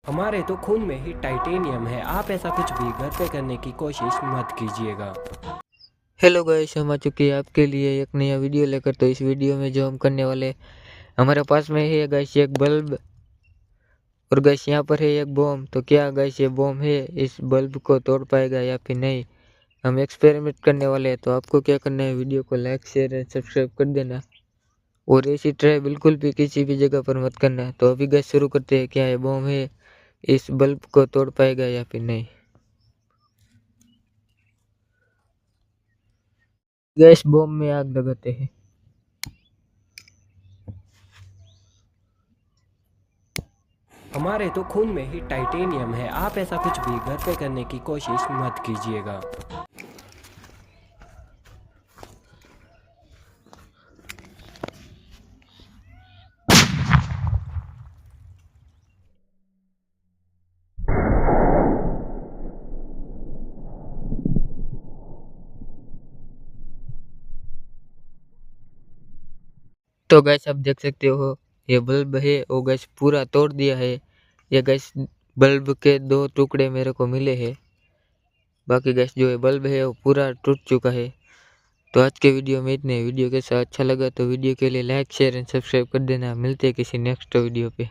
हमारे तो खून में ही टाइटेनियम है। आप ऐसा कुछ भी घर पे करने की कोशिश मत कीजिएगा। हेलो गाइस, हम आ चुके हैं आपके लिए एक नया वीडियो लेकर। तो इस वीडियो में जो हम करने वाले, हमारे पास में है गाइस एक बल्ब और गाइस यहाँ पर है एक बॉम्ब। तो क्या गाइस ये बॉम्ब है इस बल्ब को तोड़ पाएगा या फिर नहीं, हम एक्सपेरिमेंट करने वाले हैं। तो आपको क्या करना है, वीडियो को लाइक शेयर एंड सब्सक्राइब कर देना और ऐसी ट्राई बिल्कुल भी किसी भी जगह पर मत करना। तो अभी गाइस शुरू करते हैं, क्या ये बॉम्ब है इस बल्ब को तोड़ पाएगा या फिर नहीं। गैस बॉम्ब में आग लगाते हैं। हमारे तो खून में ही टाइटेनियम है। आप ऐसा कुछ भी घर पे करने की कोशिश मत कीजिएगा। तो गैस आप देख सकते हो ये बल्ब है वो गैस पूरा तोड़ दिया है। ये गैस बल्ब के दो टुकड़े मेरे को मिले हैं, बाकी गैस जो है बल्ब है वो पूरा टूट चुका है। तो आज के वीडियो में इतने। वीडियो कैसा अच्छा लगा तो वीडियो के लिए लाइक शेयर एंड सब्सक्राइब कर देना। मिलते हैं किसी नेक्स्ट वीडियो पे।